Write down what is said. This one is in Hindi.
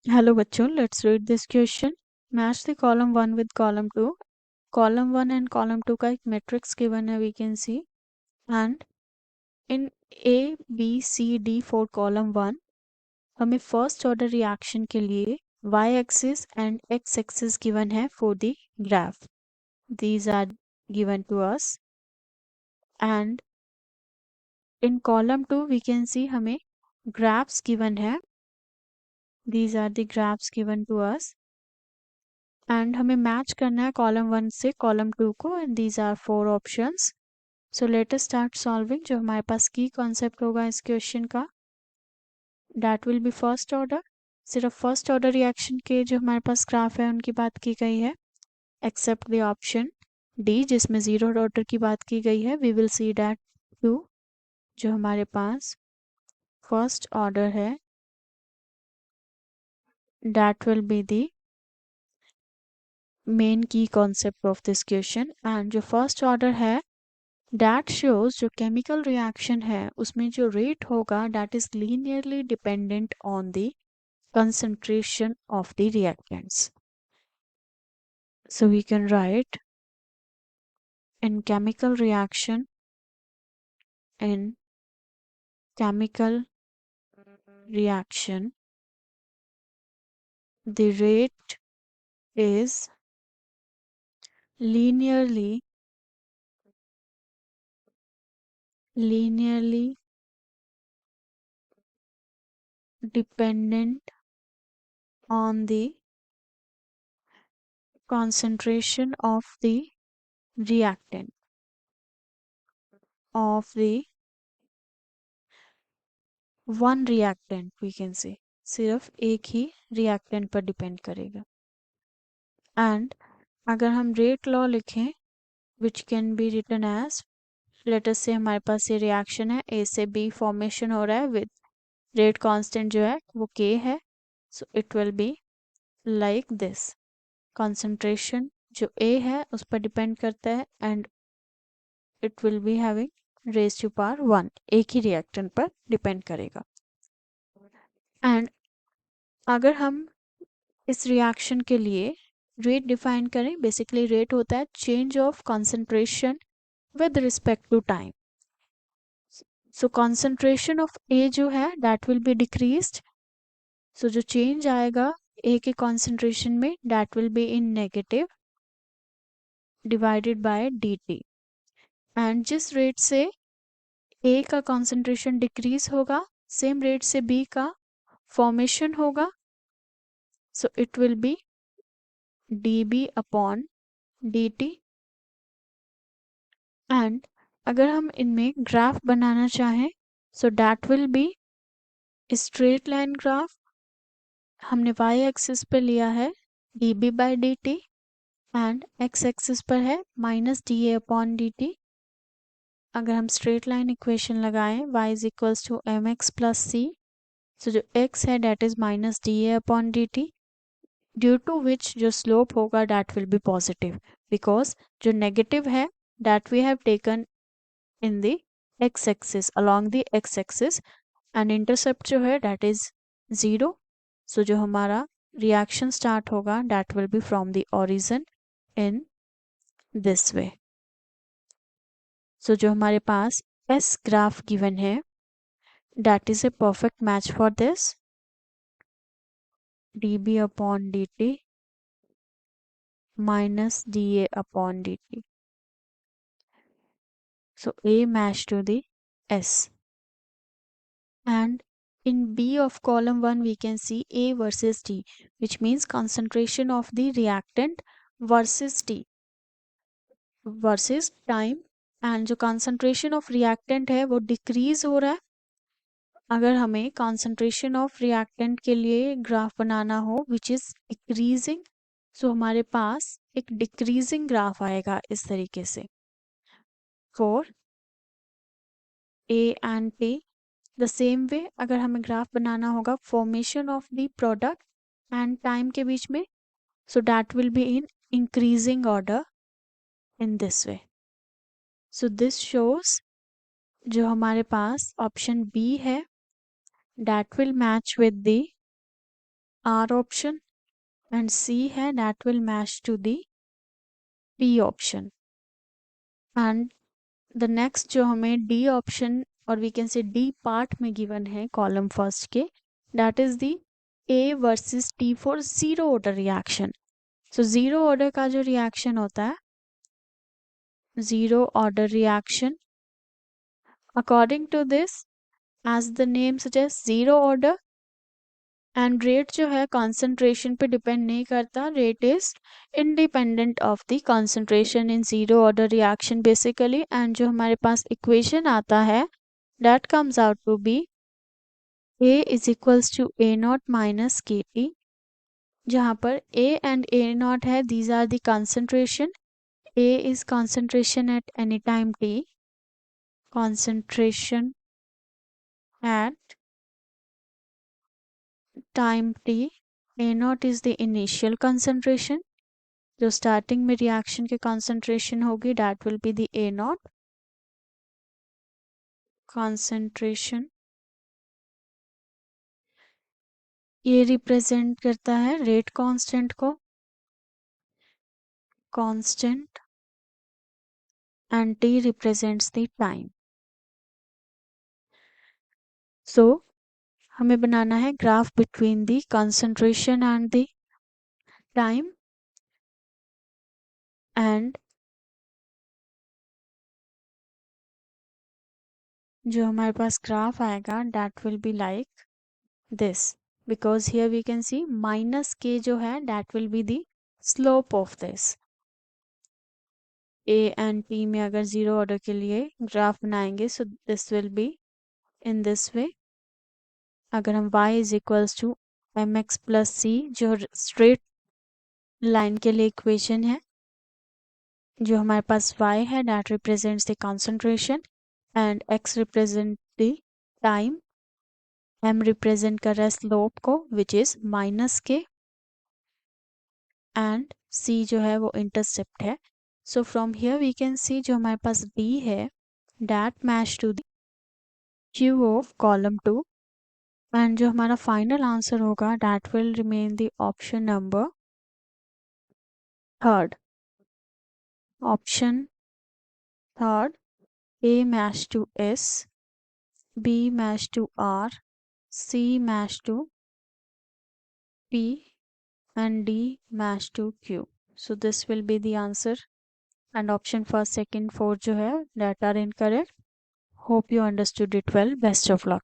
हेलो बच्चों, let's read this question. Match the column one with column two. Column one and column two का एक मैट्रिक्स गिवन है, we can see. And in A B C D for column one हमें फर्स्ट ऑर्डर रिएक्शन के लिए Y axis and X axis given है for the graph. These are given to us. And in column two we can see हमें ग्राफ्स गिवन है। These are the graphs given to us and हमें मैच करना है कॉलम वन से कॉलम टू को, and these are four options. So let us start solving. जो हमारे पास की कॉन्सेप्ट होगा इस क्वेश्चन का, that will be first order. सिर्फ फर्स्ट ऑर्डर रिएक्शन के जो हमारे पास ग्राफ है उनकी बात की गई है, एक्सेप्ट द ऑप्शन डी जिसमें जीरो ऑर्डर की बात की गई है। We will see that too जो हमारे पास फर्स्ट ऑर्डर है, that will be the main key concept of this question. And जो फर्स्ट ऑर्डर है दैट शोज जो केमिकल रिएक्शन है उसमें जो रेट होगा that is linearly dependent on the concentration of the reactants. So we can write in chemical reaction, in chemical reaction, the rate is linearly dependent on the concentration of the reactant of the one reactant, we can say सिर्फ एक ही reactant पर डिपेंड करेगा। एंड अगर हम रेट लॉ लिखें which can be written as, let us से हमारे पास ये रिएक्शन है, ए से बी फॉर्मेशन हो रहा है विद रेट कांस्टेंट जो है वो के है। So it will be like this. Concentration जो ए है उस पर डिपेंड करता है and it will be having raise to power one, एक ही रिएक्टेंट पर डिपेंड करेगा। एंड अगर हम इस रिएक्शन के लिए रेट डिफाइन करें, बेसिकली रेट होता है change of concentration with respect to time. So concentration of A जो है that will be decreased. So जो चेंज आएगा ए के कंसंट्रेशन में that will be in negative divided by D T. And जिस रेट से ए का कंसंट्रेशन डिक्रीज होगा सेम रेट से बी का फॉर्मेशन होगा। So it will be D B upon D T. And अगर हम इनमें ग्राफ बनाना चाहें so that will be straight line graph. हमने वाई एक्सिस पे लिया है D B by D T and X axis पर है minus D A upon D T. अगर हम स्ट्रेट लाइन इक्वेशन लगाएं y is equals to M X plus C, so जो x है that is minus D A upon D T, due to which जो स्लोप होगा that will be positive because जो नेगेटिव है that we have taken in the X axis along the X axis and intercept जो है डेट इज ज़ीरो। सो जो हमारा रिएक्शन स्टार्ट होगा that will B from the origin in this way. So जो हमारे पास एस ग्राफ गिवन है that is a perfect match for this dB upon dt minus dA upon dt. So A match to the S. And in B of column 1 we can see A versus T, which means concentration of the reactant versus T versus time. And जो concentration of reactant है वो decrease हो रहा है। अगर हमें concentration of reactant के लिए ग्राफ बनाना हो which is decreasing, सो हमारे पास एक डिक्रीजिंग ग्राफ आएगा इस तरीके से for A and T. The same way अगर हमें ग्राफ बनाना होगा formation of the product and time के बीच में, सो that will be in increasing order in this way. So this shows जो हमारे पास ऑप्शन बी है that will match with the R option and C है that will match to the P option. And the next जो हमें D option और we can say D part में given है column first के, that is the A versus T for zero order reaction. So zero order का जो reaction होता है, zero order reaction, according to this, as the name suggests, zero order and rate जो है कॉन्सेंट्रेशन पे डिपेंड नहीं करता. Rate is independent of the concentration in zero order reaction basically. And जो हमारे पास इक्वेशन आता है that comes out to be A is equals to A not minus K T, जहाँ पर ए एंड ए नॉट है, these are the concentration. A is concentration at any time T, concentration at time T. A not is the initial concentration, जो स्टार्टिंग में रिएक्शन के कंसंट्रेशन होगी that will be the A naught concentration. ये रिप्रेजेंट करता है रेट कांस्टेंट को, constant, and T represents the time. So हमें बनाना है graph between the concentration and the time. And जो हमारे पास ग्राफ आएगा that will be like this, because here we can see minus K जो है that will be the slope of this. A and T में अगर जीरो ऑर्डर के लिए ग्राफ बनाएंगे so this will be in this way. अगर हम y is equals to M X plus C, जो स्ट्रेट लाइन के लिए इक्वेशन है, जो हमारे पास y है that represents the concentration and x represent the time, m represent कर रहा है स्लोप को which is minus K, and c जो है वो इंटरसेप्ट है. So from here we can सी जो हमारे पास d है that match to the q of column 2. And जो हमारा फाइनल आंसर होगा that will remain the option number third. Option third, A match to S, B match to R, C match to P, and D match to Q. So this will be the answer. And option first, second, fourth जो है that are incorrect. Hope you understood it well. Best of luck.